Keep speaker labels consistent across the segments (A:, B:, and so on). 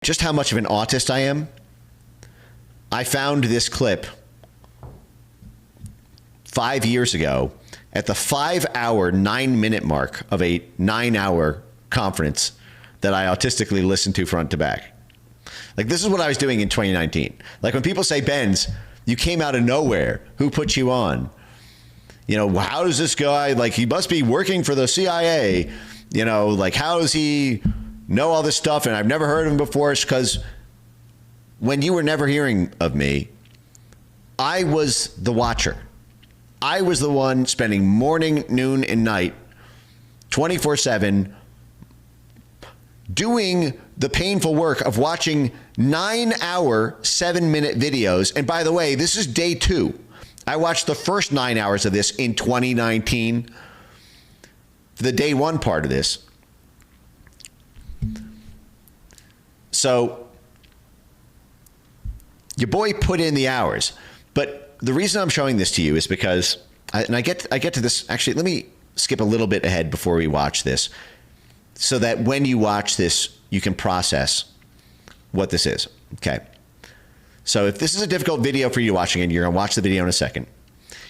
A: just how much of an autist I am, I found this clip 5 years ago at the 5-hour, 9-minute mark of a 9-hour conference that I autistically listened to front to back. Like, this is what I was doing in 2019. Like, when people say, Benz, you came out of nowhere. Who put you on? You know, how does this guy, like, he must be working for the CIA. You know, like, how does he know all this stuff? And I've never heard of him before. It's because when you were never hearing of me, I was the watcher. I was the one spending morning, noon, and night, 24/7, doing the painful work of watching 9-hour, 7-minute videos. And by the way, this is day 2. I watched the first 9 hours of this in 2019, the day 1 part of this. So your boy put in the hours. But the reason I'm showing this to you is because, I get to this, actually, let me skip a little bit ahead before we watch this, so that when you watch this, you can process what this is. Okay. So if this is a difficult video for you watching, and you're going to watch the video in a second,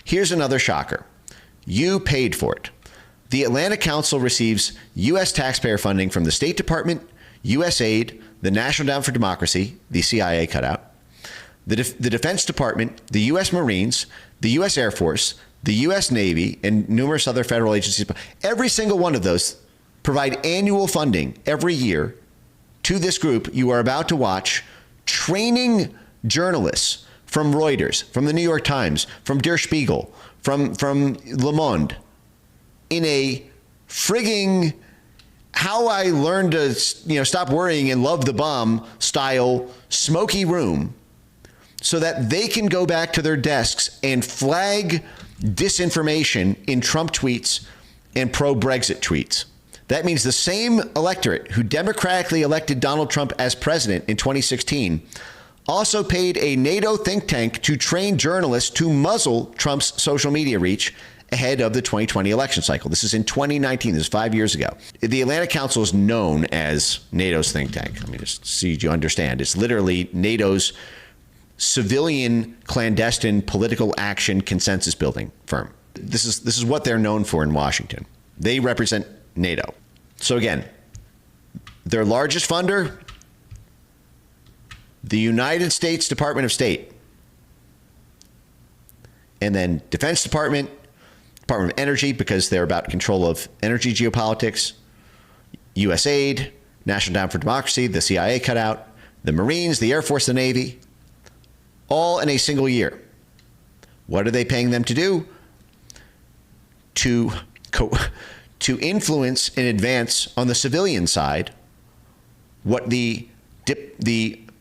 A: here's another shocker. You paid for it. The Atlantic Council receives U.S. taxpayer funding from the State Department, USAID, the National Endowment for Democracy, the CIA cutout, the Defense Department, the U.S. Marines, the U.S. Air Force, the U.S. Navy, and numerous other federal agencies. Every single one of those provide annual funding every year to this group you are about to watch, training journalists from Reuters, from the New York Times, from Der Spiegel, from Le Monde, in a frigging how I learned to stop worrying and love the bomb style smoky room, so that they can go back to their desks and flag disinformation in Trump tweets and pro-Brexit tweets. That means the same electorate who democratically elected Donald Trump as president in 2016 also paid a NATO think tank to train journalists to muzzle Trump's social media reach ahead of the 2020 election cycle. This is in 2019. This is 5 years ago. The Atlantic Council is known as NATO's think tank. I mean, just so you understand, it's literally NATO's civilian, clandestine, political action consensus building firm. This is what they're known for in Washington. They represent NATO. So again, their largest funder, the United States Department of State, and then Defense Department, Department of Energy, because they're about control of energy geopolitics, USAID, National Endowment for Democracy, the CIA cutout, the Marines, the Air Force, the Navy, all in a single year. What are they paying them to do? To influence and advance on the civilian side what the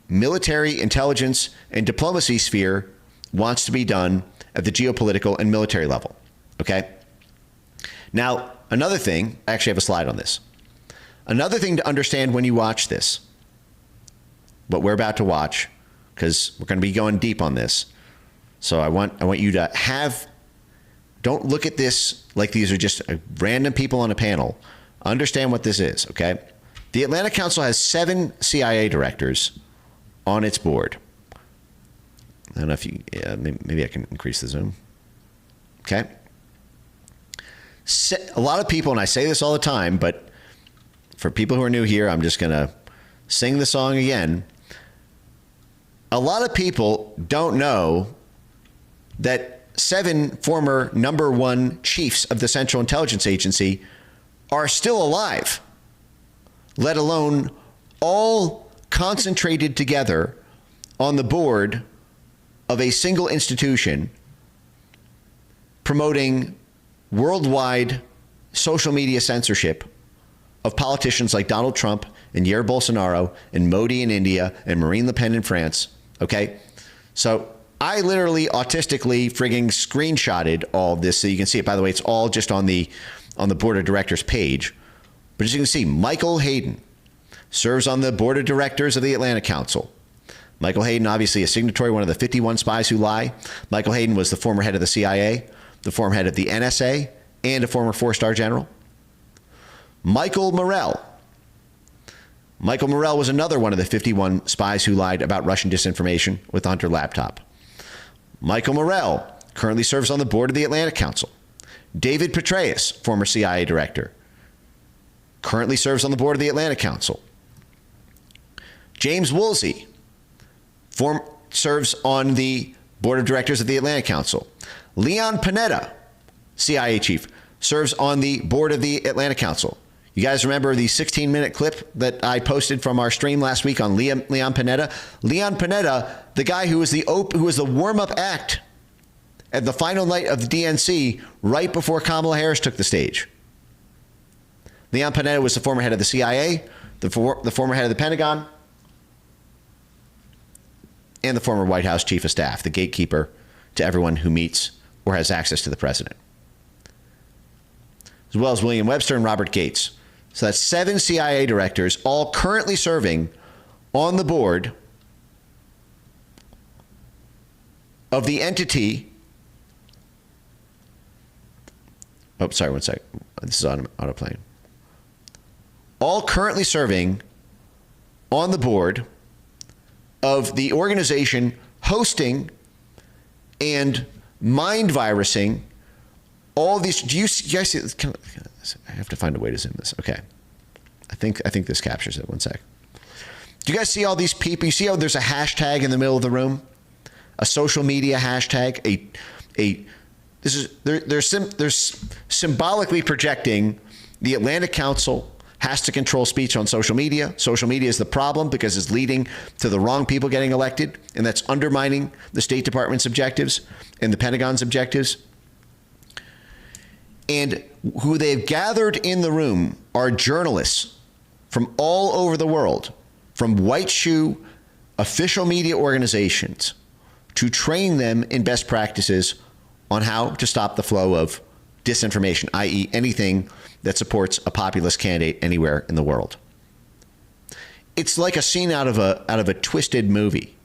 A: military, intelligence, and diplomacy sphere wants to be done at the geopolitical and military level. Okay? Now, another thing, I actually have a slide on this. Another thing to understand when you watch this, what we're about to watch, because we're going to be going deep on this. So I want you to don't look at this like these are just random people on a panel. Understand what this is, okay? The Atlantic Council has 7 CIA directors on its board. I don't know if you, maybe I can increase the zoom. Okay. A lot of people, and I say this all the time, but for people who are new here, I'm just going to sing the song again. A lot of people don't know that 7 former #1 chiefs of the Central Intelligence Agency are still alive, let alone all concentrated together on the board of a single institution promoting worldwide social media censorship of politicians like Donald Trump and Jair Bolsonaro and Modi in India and Marine Le Pen in France. Okay, so I literally autistically frigging screenshotted all of this so you can see it. By the way, it's all just on the board of directors page. But as you can see, Michael Hayden serves on the board of directors of the Atlantic Council. Michael Hayden, obviously a signatory, one of the 51 spies who lie. Michael Hayden was the former head of the CIA, the former head of the NSA, and a former 4-star general. Michael Morell Michael Morell was another one of the 51 spies who lied about Russian disinformation with the Hunter laptop. Michael Morell currently serves on the board of the Atlantic Council. David Petraeus, former CIA director, currently serves on the board of the Atlantic Council. James Woolsey serves on the board of directors of the Atlantic Council. Leon Panetta, CIA chief, serves on the board of the Atlantic Council. You guys remember the 16-minute clip that I posted from our stream last week on Leon Panetta? Leon Panetta, the guy who was the warm-up act at the final night of the DNC right before Kamala Harris took the stage. Leon Panetta was the former head of the CIA, the former head of the Pentagon, and the former White House chief of staff, the gatekeeper to everyone who meets or has access to the president, as well as William Webster and Robert Gates. So that's 7 CIA directors, all currently serving on the board of the entity. Oh, sorry, one sec. This is autoplaying. All currently serving on the board of the organization hosting and mind virusing all these. Do you guys see? I have to find a way to zoom this. Okay, I think this captures it. One sec. Do you guys see all these people? You see how there's a hashtag in the middle of the room, a social media hashtag. They're symbolically projecting the Atlantic Council has to control speech on social media. Social media is the problem because it's leading to the wrong people getting elected, and that's undermining the State Department's objectives and the Pentagon's objectives. And who they've gathered in the room are journalists from all over the world, from white shoe official media organizations, to train them in best practices on how to stop the flow of disinformation, i.e. anything that supports a populist candidate anywhere in the world. It's like a scene out of a twisted movie.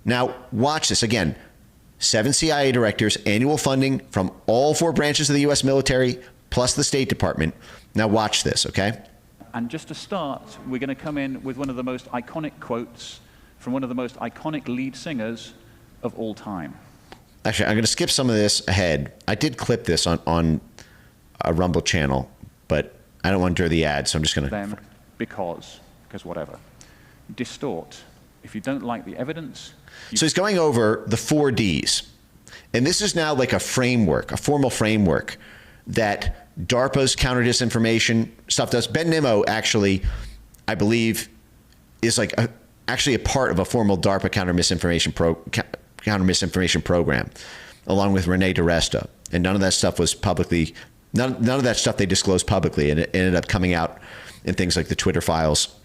A: Now, watch this again. 7 CIA directors, annual funding from all 4 branches of the U.S. military, plus the State Department. Now watch this, okay?
B: And just to start, we're going to come in with one of the most iconic quotes from one of the most iconic lead singers of all time.
A: Actually, I'm going to skip some of this ahead. I did clip this on a Rumble channel, but I don't want to do the ad, so I'm just going to...
B: Them, because whatever. Distort. If you don't like the evidence...
A: So he's going over the 4 Ds. And this is now like a framework, a formal framework that DARPA's counter disinformation stuff does. Ben Nimmo actually, I believe, is like actually a part of a formal DARPA counter misinformation program, along with Renee DiResta. And none of that stuff was publicly, none of that stuff they disclosed publicly, and it ended up coming out in things like the Twitter files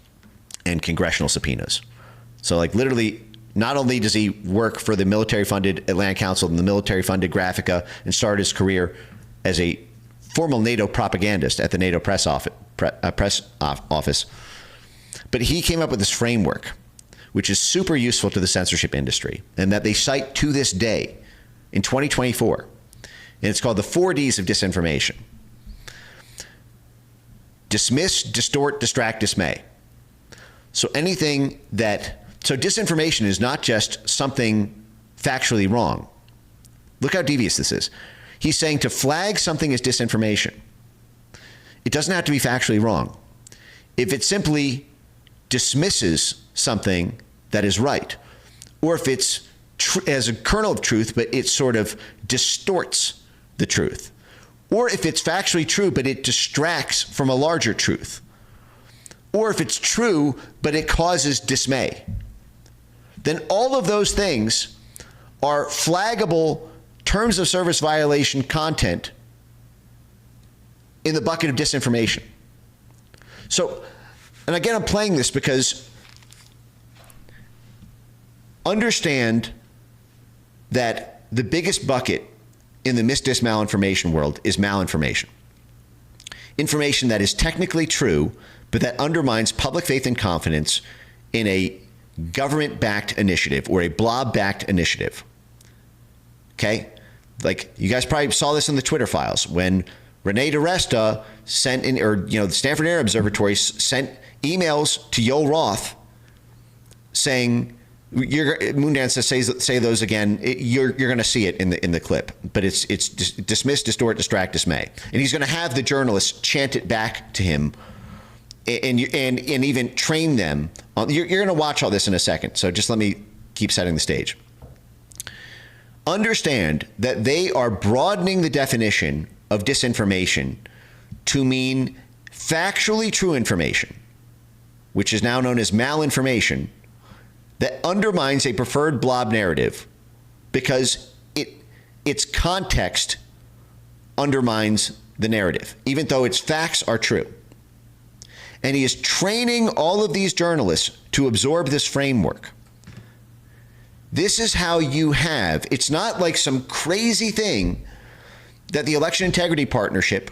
A: and congressional subpoenas. So like literally, not only does he work for the military-funded Atlantic Council and the military-funded Graphica and started his career as a formal NATO propagandist at the NATO press office, but he came up with this framework, which is super useful to the censorship industry, and that they cite to this day in 2024. And it's called the 4 Ds of disinformation. Dismiss, distort, distract, dismay. So anything that... So disinformation is not just something factually wrong. Look how devious this is. He's saying to flag something as disinformation, it doesn't have to be factually wrong. If it simply dismisses something that is right, or if it's as a kernel of truth, but it sort of distorts the truth, or if it's factually true, but it distracts from a larger truth, or if it's true, but it causes dismay, then all of those things are flaggable terms of service violation content in the bucket of disinformation. So, and again, I'm playing this because understand that the biggest bucket in the misdis malinformation world is malinformation. Information that is technically true, but that undermines public faith and confidence in a government-backed initiative or a blob-backed initiative. Okay? Like, you guys probably saw this in the Twitter files when Renee DiResta sent in, or the Stanford Air Observatory sent emails to Yoel Roth saying, Moondance says say those again. You're going to see it in the clip, but it's dismiss, distort, distract, dismay, and he's going to have the journalists chant it back to him, and even train them. You're going to watch all this in a second, so just let me keep setting the stage. Understand that they are broadening the definition of disinformation to mean factually true information, which is now known as malinformation, that undermines a preferred blob narrative because its context undermines the narrative, even though its facts are true. And he is training all of these journalists to absorb this framework. This is how you have, it's not like some crazy thing that the Election Integrity Partnership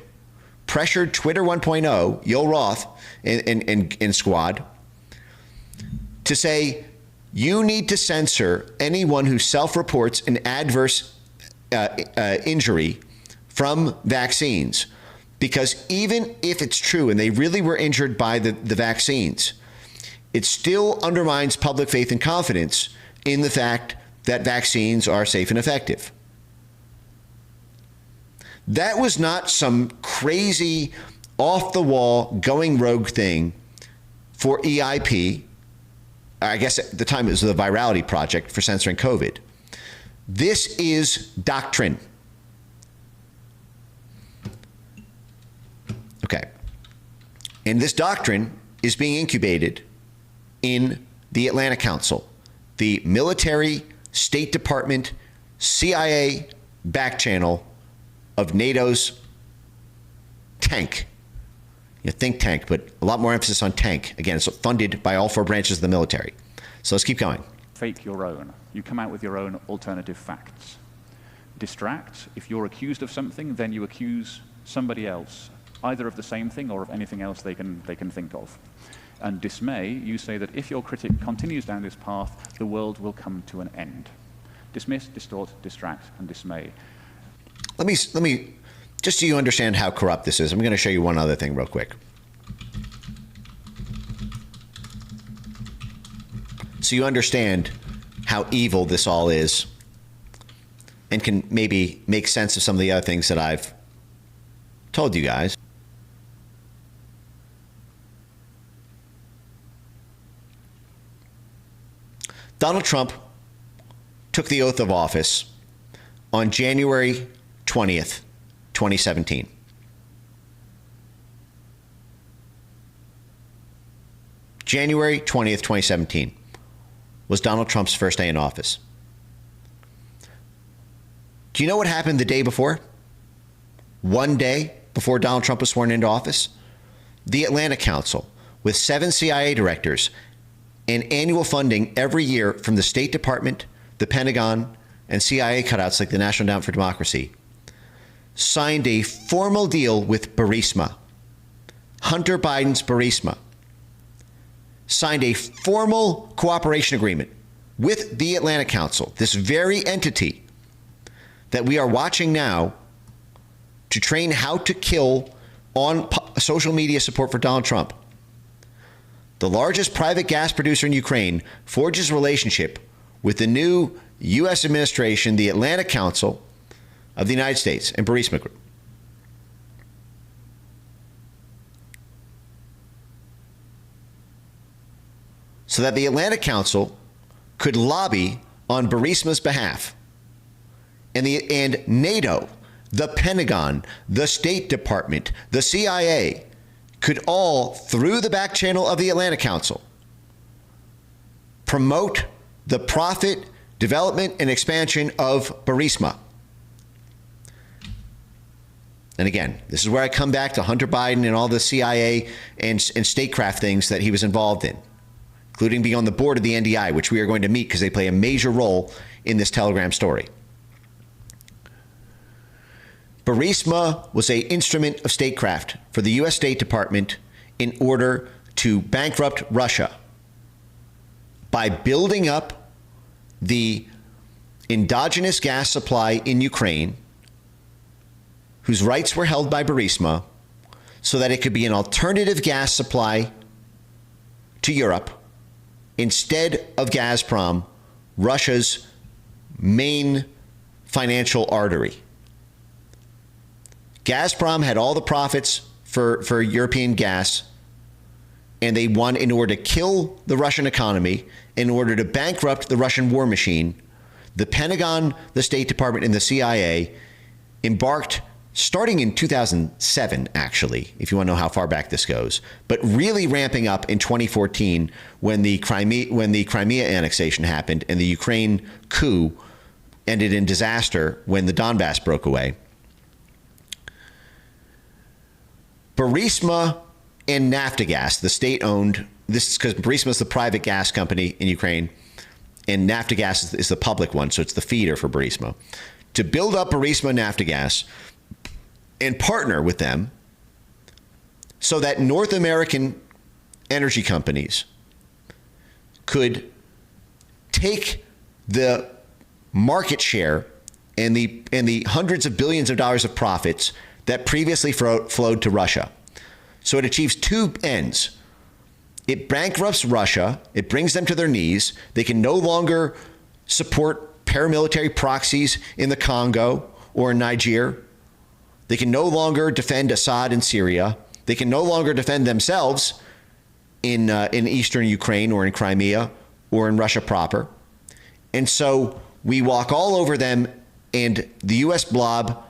A: pressured Twitter 1.0, Yoel Roth and squad, to say, you need to censor anyone who self-reports an adverse injury from vaccines, because even if it's true and they really were injured by the vaccines, it still undermines public faith and confidence in the fact that vaccines are safe and effective. That was not some crazy, off-the-wall, going rogue thing for EIP. I guess at the time it was the Virality Project for censoring COVID. This is doctrine. Okay. And this doctrine is being incubated in the Atlantic Council, the military, State Department, CIA back channel of NATO's tank. Think tank, but a lot more emphasis on tank. Again, it's funded by all four branches of the military. So let's keep going.
B: Fake your own. You come out with your own alternative facts. Distract. If you're accused of something, then you accuse somebody else, either of the same thing or of anything else they can think of. And dismay, you say that if your critic continues down this path, the world will come to an end. Dismiss, distort, distract, and dismay.
A: Let me just so you understand how corrupt this is, I'm going to show you one other thing real quick. So you understand how evil this all is and can maybe make sense of some of the other things that I've told you guys. Donald Trump took the oath of office on January 20th, 2017. January 20th, 2017 was Donald Trump's first day in office. Do you know what happened the day before? One day before Donald Trump was sworn into office? The Atlantic Council, with 7 CIA directors and annual funding every year from the State Department, the Pentagon, and CIA cutouts like the National Endowment for Democracy, signed a formal deal with Burisma. Hunter Biden's Burisma signed a formal cooperation agreement with the Atlantic Council, this very entity that we are watching now to train how to kill on social media support for Donald Trump. The largest private gas producer in Ukraine forges a relationship with the new U.S. administration, the Atlantic Council of the United States, and Burisma Group. So that the Atlantic Council could lobby on Burisma's behalf. And NATO, the Pentagon, the State Department, the CIA could all, through the back channel of the Atlantic Council, promote the profit, development, and expansion of Burisma. And again, this is where I come back to Hunter Biden and all the CIA and statecraft things that he was involved in, including being on the board of the NDI, which we are going to meet because they play a major role in this Telegram story. Burisma was an instrument of statecraft for the U.S. State Department in order to bankrupt Russia by building up the endogenous gas supply in Ukraine whose rights were held by Burisma so that it could be an alternative gas supply to Europe instead of Gazprom, Russia's main financial artery. Gazprom had all the profits for European gas, and they won in order to kill the Russian economy, in order to bankrupt the Russian war machine. The Pentagon, the State Department, and the CIA embarked, starting in 2007, actually, if you want to know how far back this goes, but really ramping up in 2014 when the Crimea annexation happened and the Ukraine coup ended in disaster when the Donbass broke away. Burisma and Naftogaz, the state-owned, this is because Burisma is the private gas company in Ukraine, and Naftogaz is the public one, so it's the feeder for Burisma. To build up Burisma and Naftogaz and partner with them so that North American energy companies could take the market share and the hundreds of billions of dollars of profits that previously flowed to Russia. So it achieves two ends. It bankrupts Russia. It brings them to their knees. They can no longer support paramilitary proxies in the Congo or in Niger. They can no longer defend Assad in Syria. They can no longer defend themselves in eastern Ukraine or in Crimea or in Russia proper. And so we walk all over them, and the U.S. blob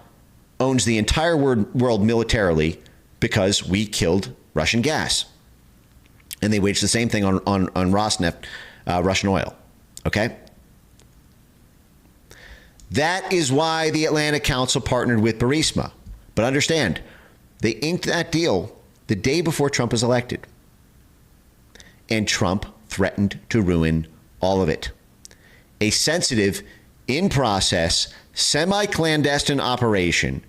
A: owns the entire world militarily because we killed Russian gas. And they waged the same thing on Rosneft, Russian oil. Okay? That is why the Atlantic Council partnered with Burisma. But understand, they inked that deal the day before Trump was elected. And Trump threatened to ruin all of it. A sensitive, in-process, semi-clandestine operation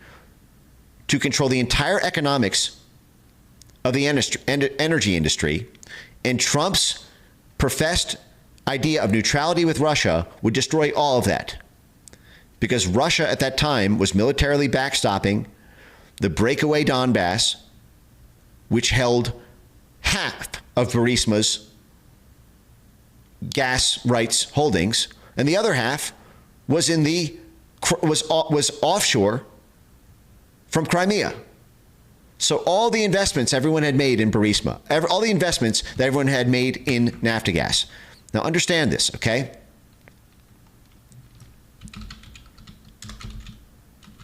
A: to control the entire economics of the energy industry, and Trump's professed idea of neutrality with Russia would destroy all of that. Because Russia at that time was militarily backstopping the breakaway Donbass, which held half of Burisma's gas rights holdings, and the other half was was offshore from Crimea. So all the investments everyone had made in Burisma, all the investments that everyone had made in Naftogaz. Now understand this, okay?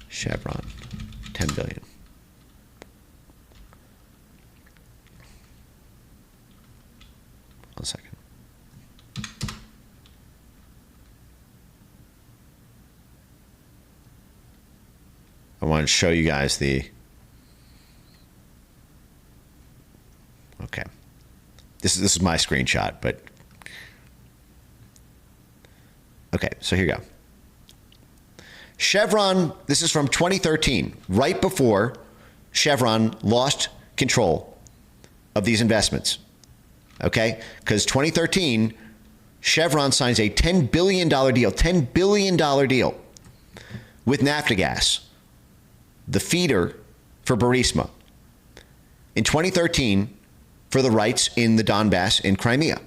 A: Chevron, 10 billion. One second. I want to show you guys the... Okay. This is my screenshot, but... Okay, so here you go. Chevron, this is from 2013, right before Chevron lost control of these investments. Okay? Because 2013, Chevron signs a $10 billion deal with Naftogaz, the feeder for Burisma, in 2013 for the rights in the Donbass in Crimea.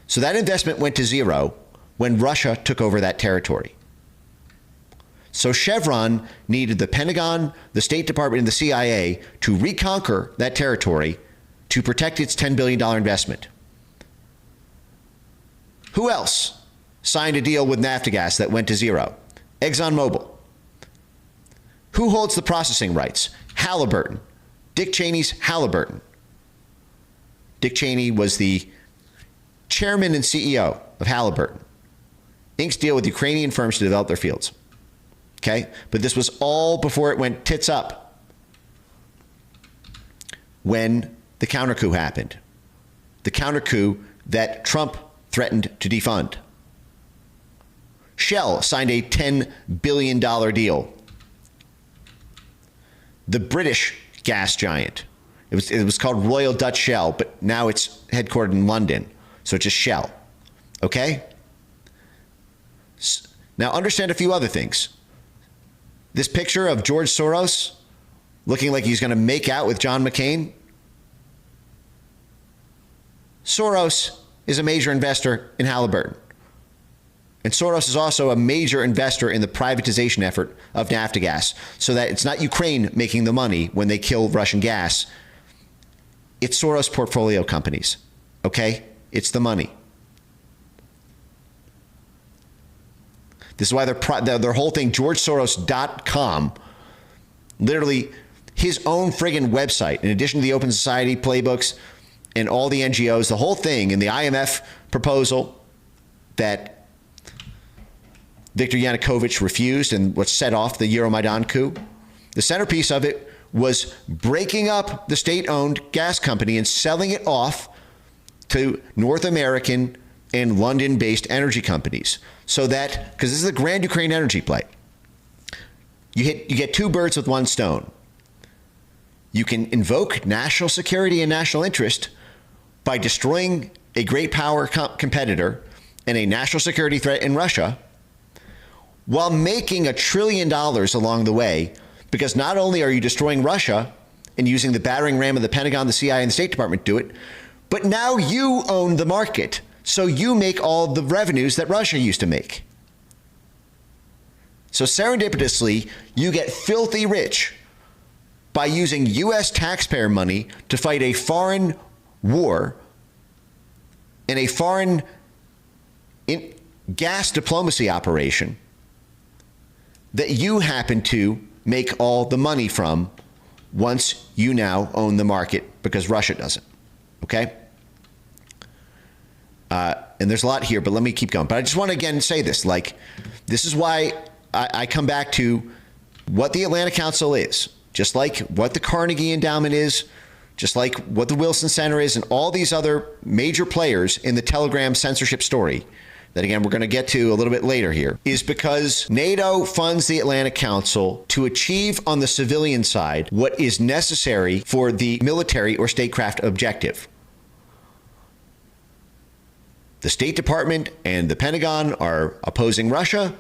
A: So that investment went to zero when Russia took over that territory. So Chevron needed the Pentagon, the State Department, and the CIA to reconquer that territory to protect its $10 billion investment. Who else signed a deal with Naftogaz that went to zero? ExxonMobil. Who holds the processing rights? Halliburton. Dick Cheney's Halliburton. Dick Cheney was the chairman and CEO of Halliburton. Inks deal with Ukrainian firms to develop their fields. Okay? But this was all before it went tits up when the counter coup happened. The counter coup that Trump threatened to defund. Shell signed a $10 billion deal. The British gas giant. It was called Royal Dutch Shell, but now it's headquartered in London. So it's just Shell. Okay? Now understand a few other things. This picture of George Soros looking like he's going to make out with John McCain. Soros is a major investor in Halliburton. And Soros is also a major investor in the privatization effort of Naftogaz, so that it's not Ukraine making the money when they kill Russian gas. It's Soros portfolio companies, okay? It's the money. This is why their whole thing, GeorgeSoros.com, literally his own friggin' website, in addition to the Open Society playbooks and all the NGOs, the whole thing, and the IMF proposal that Viktor Yanukovych refused and what set off the Euromaidan coup. The centerpiece of it was breaking up the state-owned gas company and selling it off to North American and London-based energy companies. So that, because this is the grand Ukraine energy play, you get two birds with one stone. You can invoke national security and national interest by destroying a great power competitor and a national security threat in Russia, while making $1 trillion along the way, because not only are you destroying Russia and using the battering ram of the Pentagon, the CIA, and the State Department to do it, but now you own the market. So you make all the revenues that Russia used to make. So serendipitously, you get filthy rich by using U.S. taxpayer money to fight a foreign war and a foreign gas diplomacy operation that you happen to make all the money from once you now own the market because Russia doesn't. Okay? And there's a lot here, but let me keep going. But I just want to again say this, like, this is why I come back to what the Atlantic Council is, just like what the Carnegie Endowment is, just like what the Wilson Center is, and all these other major players in the Telegram censorship story that, again, we're going to get to a little bit later here, is because NATO funds the Atlantic Council to achieve on the civilian side what is necessary for the military or statecraft objective. The State Department and the Pentagon are opposing Russia,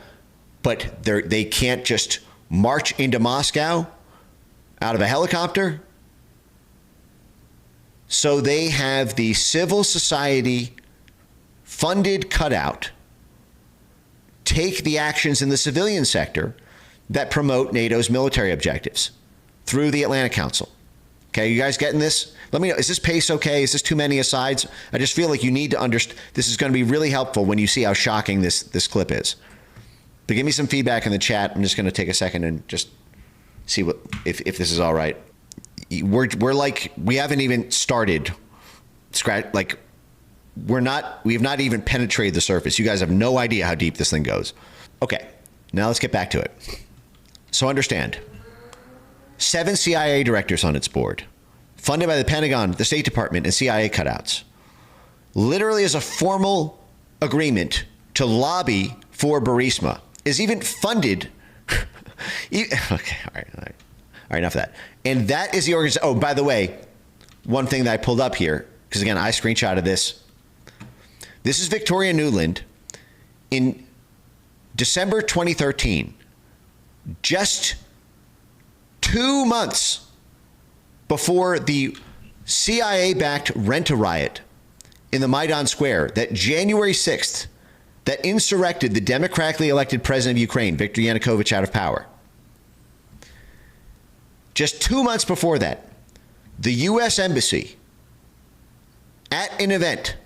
A: but they can't just march into Moscow out of a helicopter. So they have the civil society funded cutout take the actions in the civilian sector that promote NATO's military objectives through the Atlantic Council. Okay, you guys getting this? Let me know. Is this pace okay? Is this too many asides? I just feel like you need to understand. This is going to be really helpful when you see how shocking this clip is. But give me some feedback in the chat. I'm just going to take a second and just see what if this is all right. We're like, we haven't even started like we have not even penetrated the surface. You guys have no idea how deep this thing goes. Okay, now let's get back to it. So understand, 7 CIA directors on its board, funded by the Pentagon, the State Department, and CIA cutouts, literally as a formal agreement to lobby for Burisma, is even funded. Okay, all right, enough of that. And that is the organization. Oh, by the way, one thing that I pulled up here, because again, I screenshotted this. This is Victoria Nuland in December 2013, just 2 months before the CIA-backed rent-a-riot in the Maidan Square, that January 6th, that insurrected the democratically elected president of Ukraine, Viktor Yanukovych, out of power. Just 2 months before that, the U.S. Embassy, at an event,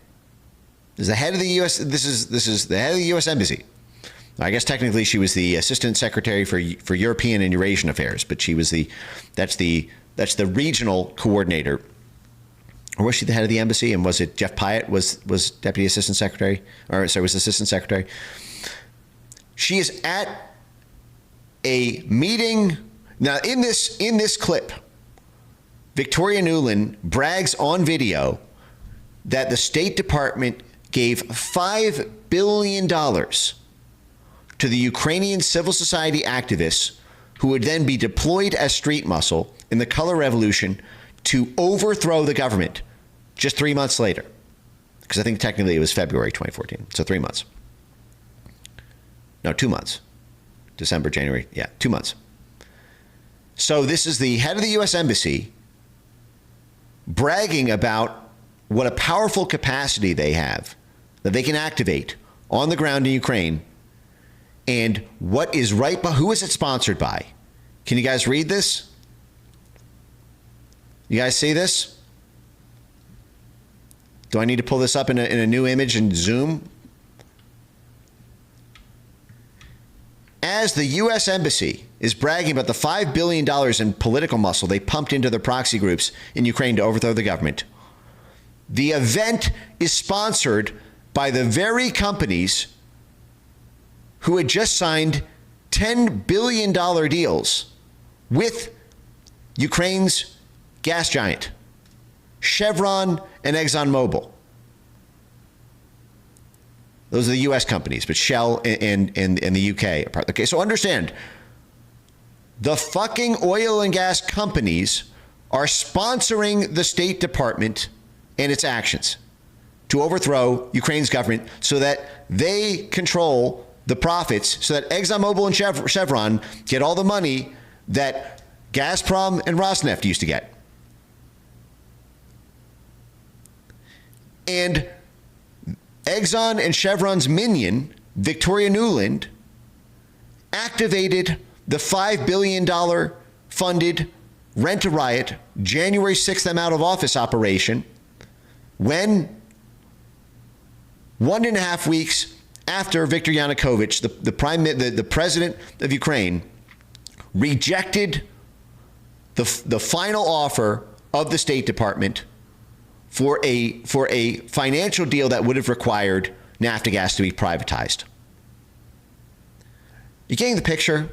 A: is the head of the U.S. This is the head of the U.S. Embassy. I guess technically she was the assistant secretary for European and Eurasian affairs, but she was that's the regional coordinator. Or was she the head of the embassy? And was it Jeff Pyatt was deputy assistant secretary? Or sorry, was assistant secretary? She is at a meeting. Now in this clip, Victoria Nuland brags on video that the State Department gave $5 billion to the Ukrainian civil society activists who would then be deployed as street muscle in the color revolution to overthrow the government just 3 months later. Because I think technically it was February 2014, so 3 months. No, 2 months. December, January, yeah, 2 months. So this is the head of the U.S. Embassy bragging about what a powerful capacity they have that they can activate on the ground in Ukraine, and what is right by, who is it sponsored by? Can you guys read this? You guys see this? Do I need to pull this up in a new image and zoom? As the U.S. Embassy is bragging about the $5 billion in political muscle they pumped into their proxy groups in Ukraine to overthrow the government, the event is sponsored by the very companies who had just signed $10 billion deals with Ukraine's gas giant, Chevron and ExxonMobil. Those are the U.S. companies, but Shell and the U.K. are part. Okay, so understand, the fucking oil and gas companies are sponsoring the State Department and its actions to overthrow Ukraine's government so that they control the profits, so that ExxonMobil and Chevron get all the money that Gazprom and Rosneft used to get. And Exxon and Chevron's minion, Victoria Nuland, activated the $5 billion funded Rent a Riot January 6th I'm out of office operation when 1.5 weeks after Viktor Yanukovych, the president of Ukraine, rejected the final offer of the State Department for a financial deal that would have required Naftogaz to be privatized. You getting the picture?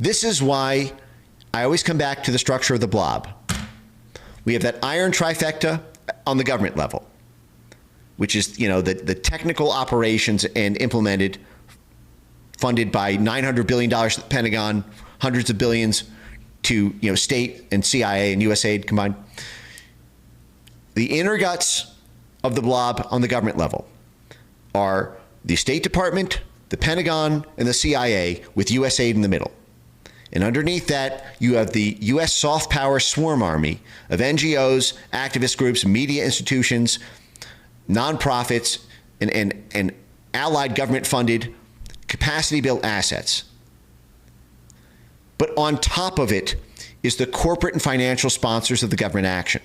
A: This is why I always come back to the structure of the blob. We have that iron trifecta on the government level, which is, the technical operations and implemented, funded by $900 billion to the Pentagon, hundreds of billions to state and CIA and USAID combined. The inner guts of the blob on the government level are the State Department, the Pentagon, and the CIA, with USAID in the middle. And underneath that, you have the U.S. soft power swarm army of NGOs, activist groups, media institutions, nonprofits, and allied government-funded capacity-built assets. But on top of it is the corporate and financial sponsors of the government action.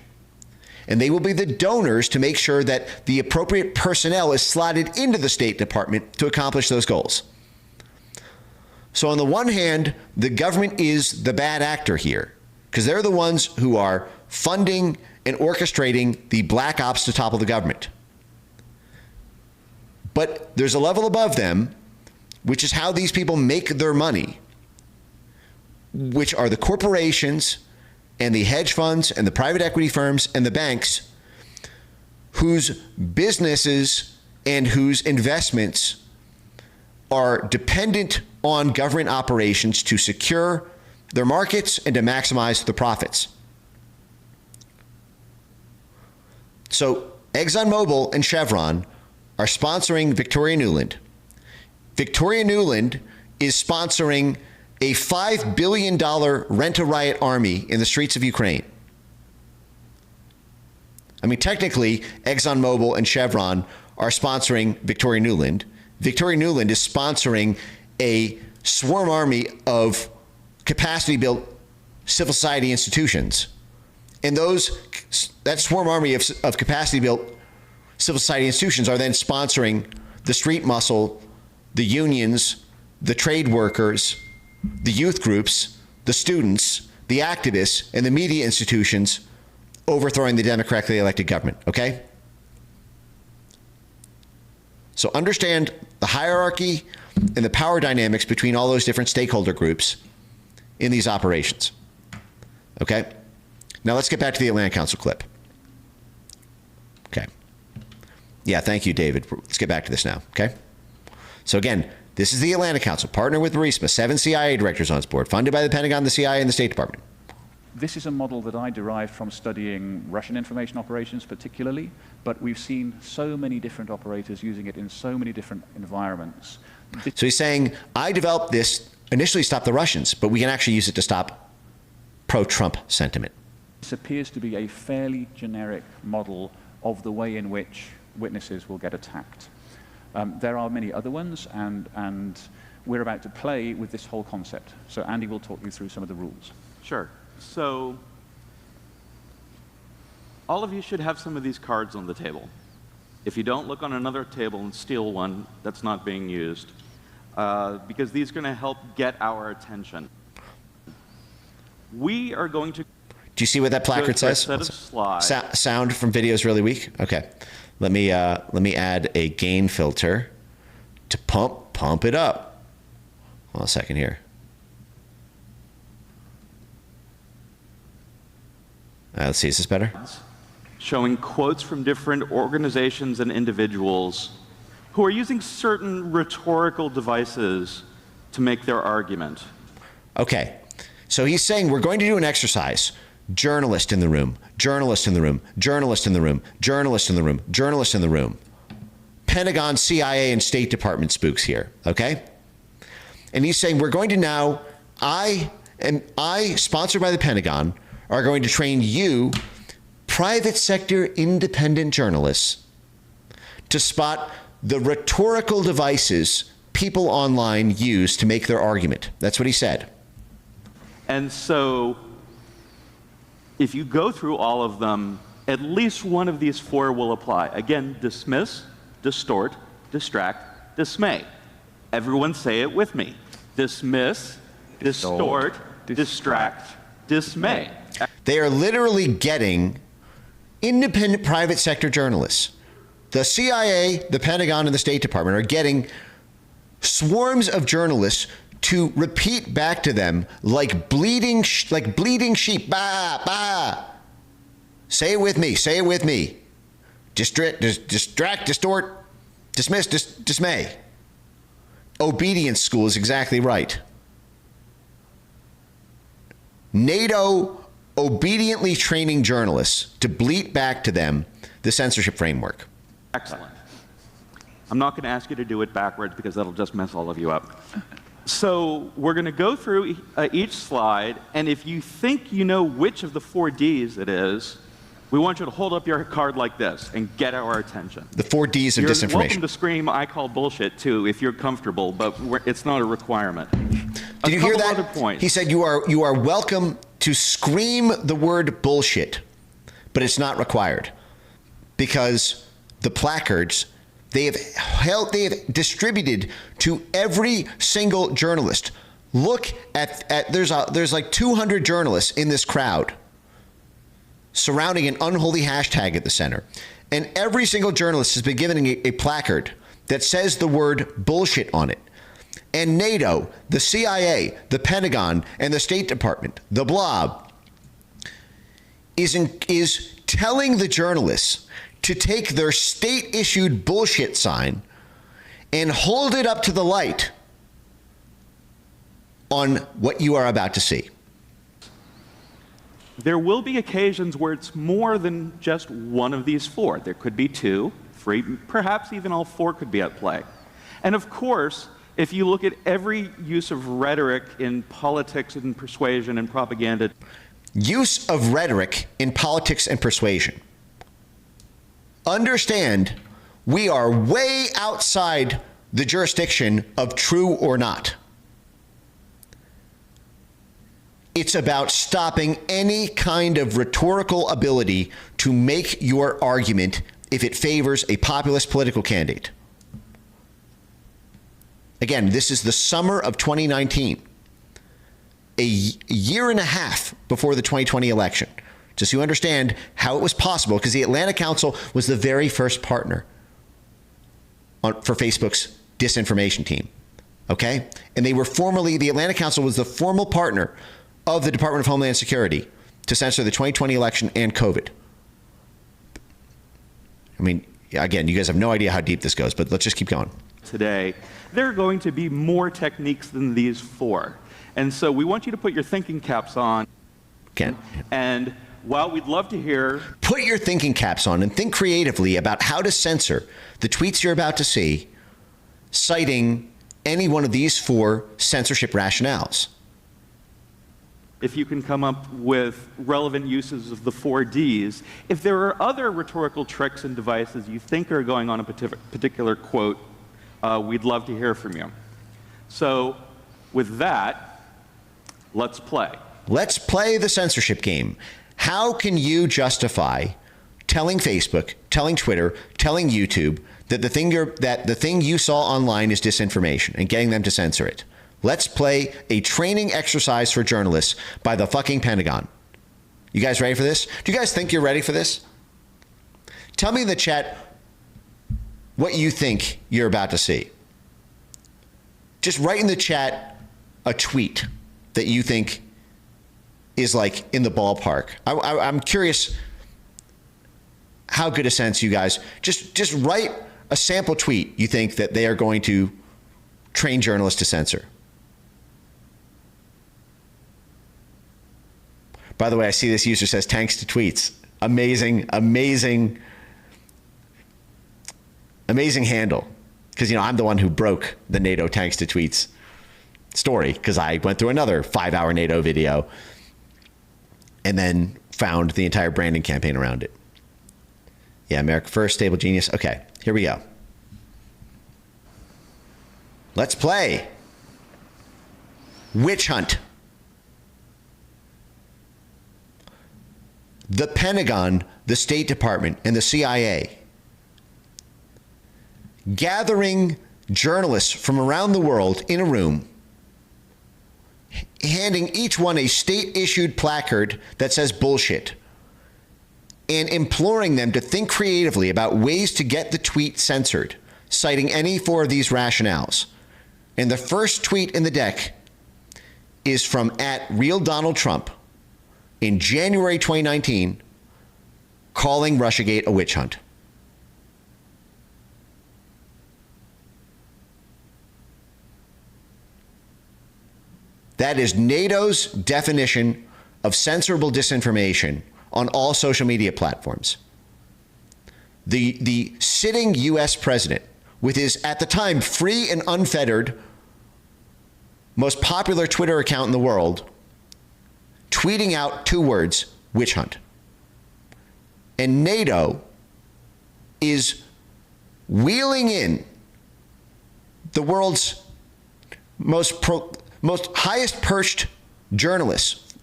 A: And they will be the donors to make sure that the appropriate personnel is slotted into the State Department to accomplish those goals. So on the one hand, the government is the bad actor here, because they're the ones who are funding and orchestrating the black ops to topple the government. But there's a level above them, which is how these people make their money, which are the corporations and the hedge funds and the private equity firms and the banks whose businesses and whose investments are dependent on government operations to secure their markets and to maximize the profits. So ExxonMobil and Chevron are sponsoring Victoria Nuland. Victoria Nuland is sponsoring a $5 billion rent-a-riot army in the streets of Ukraine. I mean, technically, ExxonMobil and Chevron are sponsoring Victoria Nuland. Victoria Nuland is sponsoring a swarm army of capacity-built civil society institutions. And that swarm army of capacity-built civil society institutions are then sponsoring the street muscle, the unions, the trade workers, the youth groups, the students, the activists, and the media institutions overthrowing the democratically elected government, okay? So understand the hierarchy and the power dynamics between all those different stakeholder groups in these operations, okay? Now let's get back to the Atlanta Council clip. Okay. Yeah, thank you, David. Let's get back to this now, okay? So again, this is the Atlanta Council, partner with Burisma, 7 CIA directors on its board, funded by the Pentagon, the CIA, and the State Department.
B: This is a model that I derived from studying Russian information operations particularly, but we've seen so many different operators using it in so many different environments.
A: So he's saying, I developed this initially stop the Russians, but we can actually use it to stop pro-Trump sentiment.
B: This appears to be a fairly generic model of the way in which witnesses will get attacked. There are many other ones, and we're about to play with this whole concept. So Andy will talk you through some of the rules.
C: Sure. So all of you should have some of these cards on the table. If you don't, look on another table and steal one that's not being used, because these are going to help get our attention. We are going to...
A: Do you see what that placard says?
C: Set of slides.
A: Sound from video is really weak. Okay, let me add a gain filter to pump it up. Hold on a second here. Let's see, is this better?
C: Showing quotes from different organizations and individuals who are using certain rhetorical devices to make their argument.
A: Okay, so he's saying we're going to do an exercise. Journalist in the room, journalist in the room, journalist in the room, journalist in the room, journalist in the room. Pentagon, CIA, and State Department spooks here, okay? And he's saying we're going to now, I, sponsored by the Pentagon, are going to train you, private sector independent journalists, to spot the rhetorical devices people online use to make their argument. That's what he said.
C: And so, if you go through all of them, at least one of these four will apply. Again, dismiss, distort, distract, dismay. Everyone say it with me. Dismiss, distort, distract, dismay.
A: They are literally getting independent private sector journalists. The CIA, the Pentagon, and the State Department are getting swarms of journalists to repeat back to them like bleeding sheep. Bah, bah. Say it with me. Say it with me. Distract, distort, dismiss, dismay. Obedience school is exactly right. NATO obediently training journalists to bleat back to them the censorship framework.
C: Excellent. I'm not going to ask you to do it backwards because that'll just mess all of you up. So we're going to go through each slide, and if you think you know which of the 4 Ds it is, we want you to hold up your card like this and get our attention.
A: The 4 Ds of disinformation.
C: You're welcome to scream, "I call bullshit," too, if you're comfortable, but it's not a requirement.
A: Did you hear that?
C: Other points.
A: He said you are welcome to scream the word bullshit, but it's not required because the placards they have distributed to every single journalist. Look at there's like 200 journalists in this crowd surrounding an unholy hashtag at the center, and every single journalist has been given a placard that says the word bullshit on it. And NATO, the CIA, the Pentagon, and the State Department, the blob, is telling the journalists to take their state-issued bullshit sign and hold it up to the light on what you are about to see.
C: There will be occasions where it's more than just one of these 4. There could be 2, 3, perhaps even all 4 could be at play. And of course, if you look at every use of rhetoric in politics and persuasion and propaganda.
A: Use of rhetoric in politics and persuasion. Understand, we are way outside the jurisdiction of true or not. It's about stopping any kind of rhetorical ability to make your argument if it favors a populist political candidate. Again, this is the summer of 2019, a year and a half before the 2020 election. Just so you understand how it was possible, because the Atlanta Council was the very first partner for Facebook's disinformation team, okay? And they were the Atlanta Council was the formal partner of the Department of Homeland Security to censor the 2020 election and COVID. I mean, again, you guys have no idea how deep this goes, but let's just keep going.
C: Today, there are going to be more techniques than these 4. And so we want you to put your thinking caps on.
A: Ken.
C: And while we'd love to hear...
A: Put your thinking caps on and think creatively about how to censor the tweets you're about to see, citing any one of these 4 censorship rationales.
C: If you can come up with relevant uses of the 4 Ds. If there are other rhetorical tricks and devices you think are going on a particular quote, we'd love to hear from you. So with that, let's play.
A: Let's play the censorship game. How can you justify telling Facebook, telling Twitter, telling YouTube that the thing you saw online is disinformation and getting them to censor it? Let's play a training exercise for journalists by the fucking Pentagon. You guys ready for this? Do you guys think you're ready for this? Tell me in the chat what you think you're about to see. Just write in the chat a tweet that you think is like in the ballpark. I'm curious how good a sense you guys, just write a sample tweet you think that they are going to train journalists to censor. By the way, I see this user says tanks to tweets. Amazing, amazing, amazing handle. Because, I'm the one who broke the NATO tanks to tweets story, because I went through another 5-hour NATO video and then found the entire branding campaign around it. Yeah, America First, Stable Genius. Okay, here we go. Let's play. Witch hunt. The Pentagon, the State Department, and the CIA gathering journalists from around the world in a room, handing each one a state-issued placard that says bullshit, and imploring them to think creatively about ways to get the tweet censored, citing any 4 of these rationales. And the first tweet in the deck is from @RealDonaldTrump in January 2019, calling Russiagate a witch hunt. That is NATO's definition of censorable disinformation on all social media platforms. The sitting US president, with his, at the time, free and unfettered, most popular Twitter account in the world, tweeting out 2 words, witch hunt. And NATO is wheeling in the world's most highest perched journalists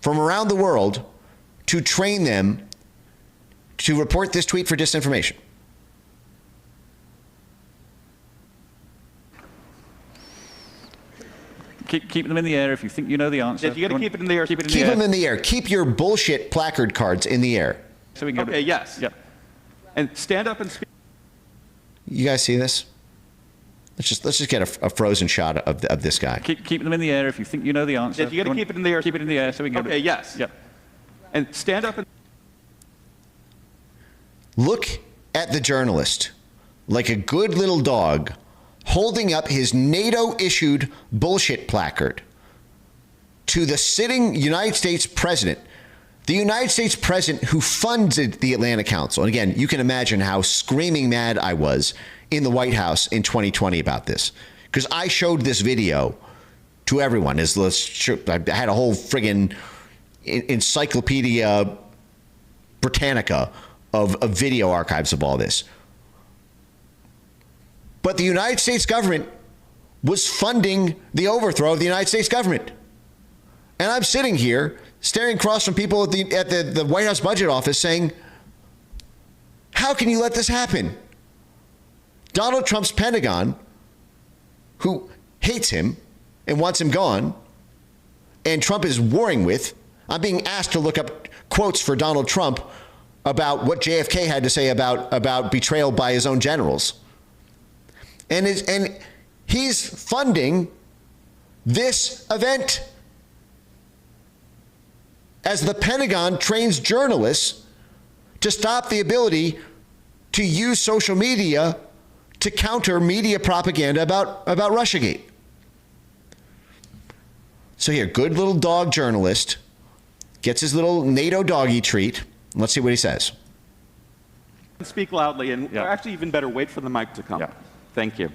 A: from around the world to train them to report this tweet for disinformation.
B: Keep them in the air if you think you know the answer.
C: If you got to keep it in the air.
B: Keep it in
A: Keep
B: the air.
A: them in the air. Keep your bullshit placard cards in the air.
B: So we can go
C: Okay, yes.
B: Yep.
C: And stand up and speak.
A: You guys see this? Let's just get a frozen shot of this guy.
B: Keep them in the air if you think you know the answer.
C: If you got to keep it in the air.
B: Keep it in the air so we can go
C: Okay, yes.
B: Yep.
C: And stand up and
A: Look at the journalist like a good little dog holding up his NATO-issued bullshit placard to the sitting United States president, the United States president who funded the Atlanta Council. And again, you can imagine how screaming mad I was in the White House in 2020 about this, because I showed this video to everyone. I had a whole friggin' Encyclopedia Britannica of video archives of all this. But the United States government was funding the overthrow of the United States government. And I'm sitting here staring across from people at the White House budget office saying, how can you let this happen? Donald Trump's Pentagon, who hates him and wants him gone, and Trump is warring with, I'm being asked to look up quotes for Donald Trump about what JFK had to say about betrayal by his own generals. And he's funding this event as the Pentagon trains journalists to stop the ability to use social media to counter media propaganda about Russiagate. So here, good little dog journalist gets his little NATO doggy treat. Let's see what he says.
C: speak loudly, and
B: Yeah.
C: actually even better, wait for the mic to come.
B: Yeah.
C: Thank you.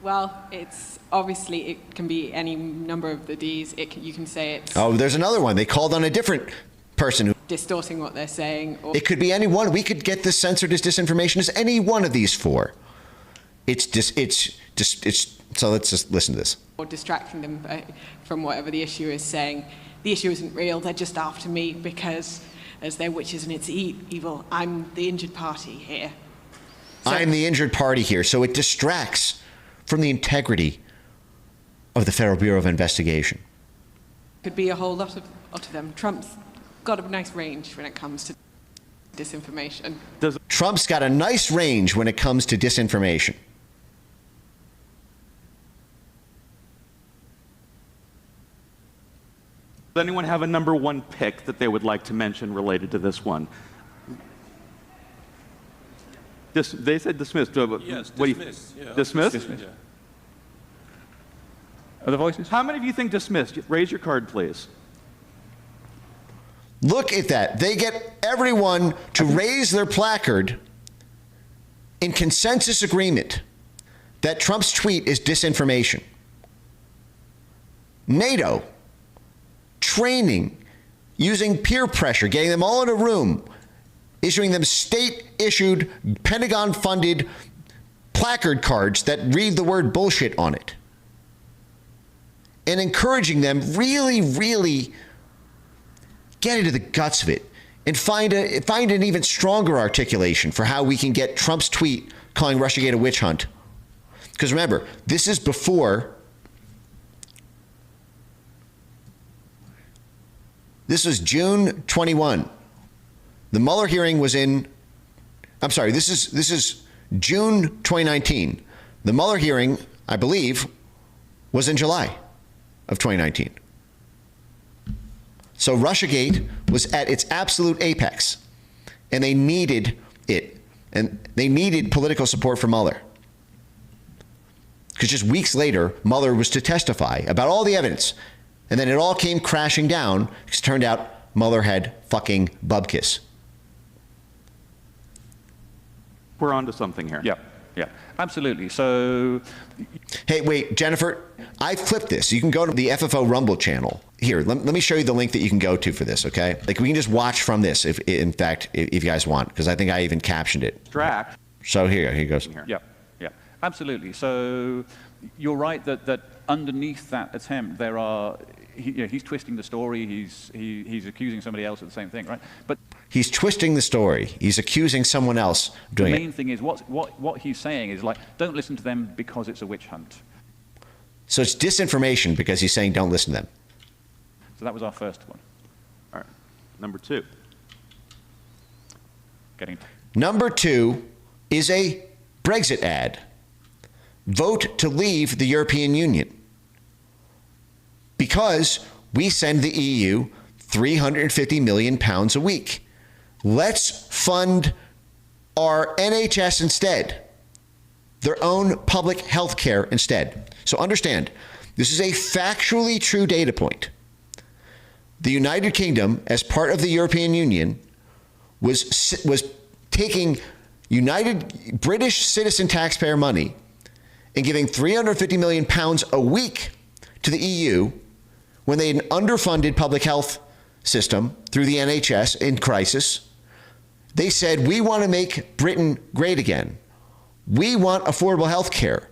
D: Well, it's obviously, it can be any number of the Ds. You can say it's
A: Oh, there's another one. They called on a different person who.
D: distorting what they're saying. Or
A: It could be any one. We could get this censored as disinformation as any one of these four. So let's just listen to this.
D: or distracting them from whatever the issue is, saying, the issue isn't real, they're just after me because as they're witches and it's evil, I'm the injured party here. So,
A: I'm the injured party here. So it distracts from the integrity of the Federal Bureau of Investigation.
D: could be a whole lot of them. Trump's got a nice range when it comes to disinformation.
A: Trump's got a nice range when it comes to disinformation.
C: Does anyone have a number one pick that they would like to mention related to this one? They said dismissed.
E: Yes, dismissed. Yeah.
C: Dismissed?
B: Dismissed.
E: Yeah.
B: Other voices?
C: How many of you think dismissed? Raise your card, please.
A: Look at that. They get everyone to raise their placard in consensus agreement that Trump's tweet is disinformation. NATO training, using peer pressure, getting them all in a room, issuing them state-issued, Pentagon-funded placard cards that read the word bullshit on it, and encouraging them really get into the guts of it and find an even stronger articulation for how we can get Trump's tweet calling Russiagate a witch hunt. Because remember, this is before. This was June 21. The Mueller hearing was in. I'm sorry. This is June 2019. The Mueller hearing, I believe, was in July of 2019. So Russiagate was at its absolute apex, and they needed it, and they needed political support for Mueller. Because just weeks later, Mueller was to testify about all the evidence, and then it all came crashing down because it turned out Mueller had fucking bubkiss.
C: We're on to something here.
B: Yeah, absolutely. So,
A: Hey, wait, Jennifer, I flipped this. You can go to the FFO Rumble channel. Here, let me show you the link that you can go to for this, okay? Like, we can just watch from this, if you guys want, because I think I even captioned it.
C: Distract.
A: So here goes.
B: yeah, absolutely. So, you're right that underneath that attempt, there are, he's twisting the story, he's accusing somebody else of the same thing, right? But
A: He's twisting the story. He's accusing someone else of
B: the
A: doing it.
B: main thing is what he's saying is like, don't listen to them because it's a witch hunt.
A: So it's disinformation because he's saying don't listen to them.
B: So that was our first one.
C: All right. Number two.
A: Number 2 is a Brexit ad. Vote to leave the European Union. Because we send the EU £350 million a week. Let's fund our NHS instead, their own public health care instead. So understand, this is a factually true data point. The United Kingdom, as part of the European Union, was taking United British citizen taxpayer money and giving £350 million a week to the EU when they had an underfunded public health system through the NHS in crisis. They said, we want to make Britain great again. We want affordable health care.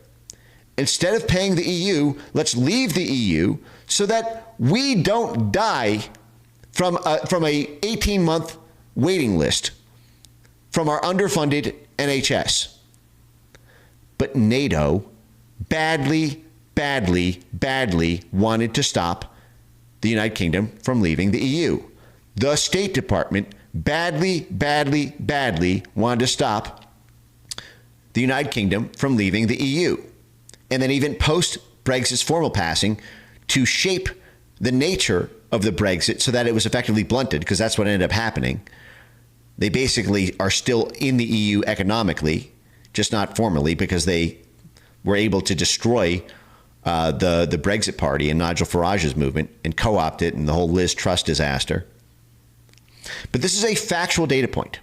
A: Instead of paying the EU, let's leave the EU so that we don't die from a 18-month waiting list from our underfunded NHS. But NATO badly wanted to stop the United Kingdom from leaving the EU. The State Department badly wanted to stop the United Kingdom from leaving the EU. And then even post-Brexit's formal passing, to shape the nature of the Brexit so that it was effectively blunted, because that's what ended up happening. They basically are still in the EU economically, just not formally, because they were able to destroy the Brexit Party and Nigel Farage's movement and co-opt it, and the whole Liz Truss disaster. But this is a factual data point.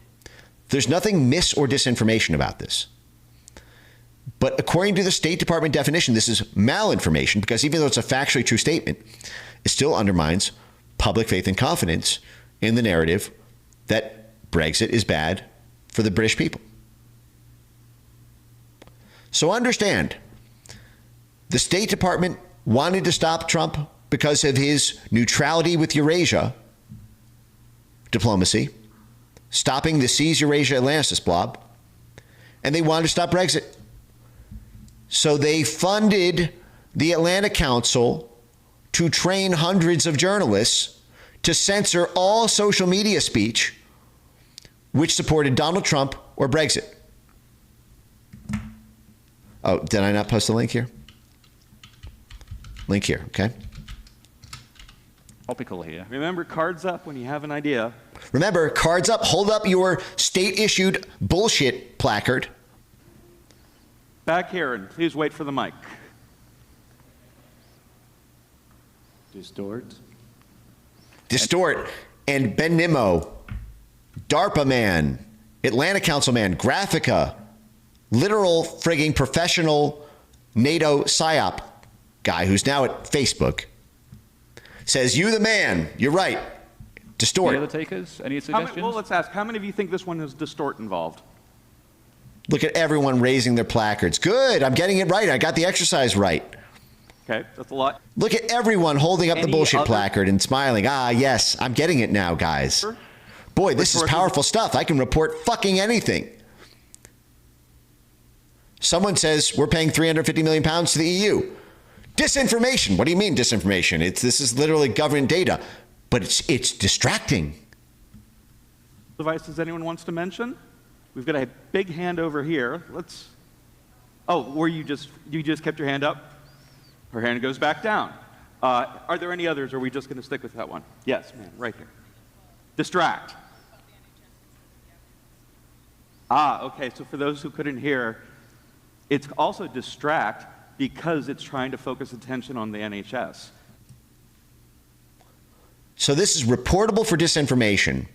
A: There's nothing mis or disinformation about this. But But according to the State Department definition, this is malinformation because even though it's a factually true statement, it still undermines public faith and confidence in the narrative that Brexit is bad for the British people. So understand, the State Department wanted to stop Trump because of his neutrality with Eurasia diplomacy, stopping the Seize Eurasia Atlantis blob, and they wanted to stop Brexit. So they funded the Atlantic Council to train hundreds of journalists to censor all social media speech which supported Donald Trump or Brexit. Oh, did I not post a link here? Link here, okay?
B: Topical here.
C: Remember, cards up when you have an idea.
A: Remember, cards up. Hold up your state-issued bullshit placard.
C: Back here, and please wait for the mic.
A: Distort. And Ben Nimmo, DARPA man, Atlanta Council man, Graphica, literal frigging professional NATO PSYOP guy who's now at Facebook, says, you the man, you're right. Distort.
B: Any other takers? Any suggestions?
C: Well, let's ask, how many of you think this one has distort involved?
A: Look at everyone raising their placards. Good, I'm getting it right. I got the exercise right.
C: Okay, that's a lot.
A: Look at everyone holding up the
C: Any
A: bullshit
C: other-
A: placard and smiling. Ah, yes, I'm getting it now, guys.
C: Sure.
A: Boy, this is powerful stuff. I can report fucking anything. Someone says we're paying 350 million pounds to the EU. Disinformation. What do you mean disinformation? This is literally government data, but it's distracting.
C: Devices anyone wants to mention? We've got a big hand over here. Let's. Oh, you just kept your hand up? Her hand goes back down. Are there any others, or are we just going to stick with that one? Yes, man, right here. Distract. Okay, so for those who couldn't hear, it's also distract because it's trying to focus attention on the NHS.
A: So this is reportable for disinformation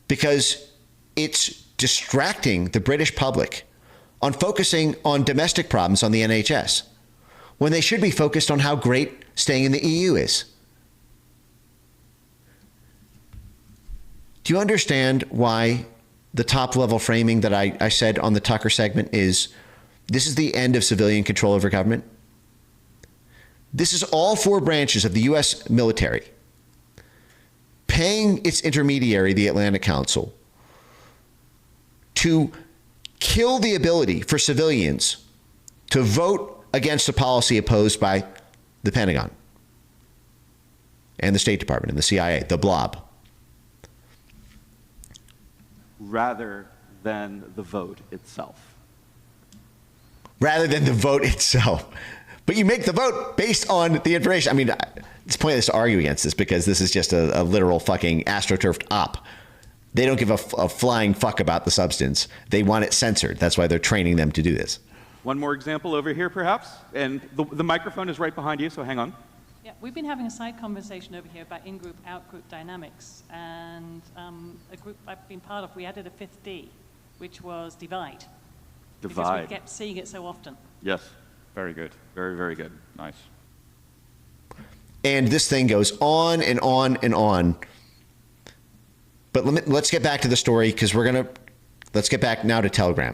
A: because it's distracting the British public on focusing on domestic problems on the NHS when they should be focused on how great staying in the EU is. Do you understand why the top-level framing that I said on the Tucker segment is this is the end of civilian control over government? This is all four branches of the U.S. military paying its intermediary, the Atlantic Council, to kill the ability for civilians to vote against a policy opposed by the Pentagon and the State Department and the CIA, the blob.
C: Rather than the vote itself.
A: Rather than the vote itself. But you make the vote based on the information. I mean, it's pointless to argue against this because this is just a literal fucking astroturfed op. They don't give a flying fuck about the substance. They want it censored. That's why they're training them to do this.
C: One more example over here, perhaps. And the microphone is right behind you, so hang on.
E: Yeah, we've been having a side conversation over here about in-group, out-group dynamics. And a group I've been part of, we added a fifth D, which was divide. Because
C: Divide.
E: we kept seeing it so often.
C: Yes.
B: Very good.
C: Very, very good.
B: Nice.
A: And this thing goes on and on and on. But let's get back to the story because let's get back now to Telegram.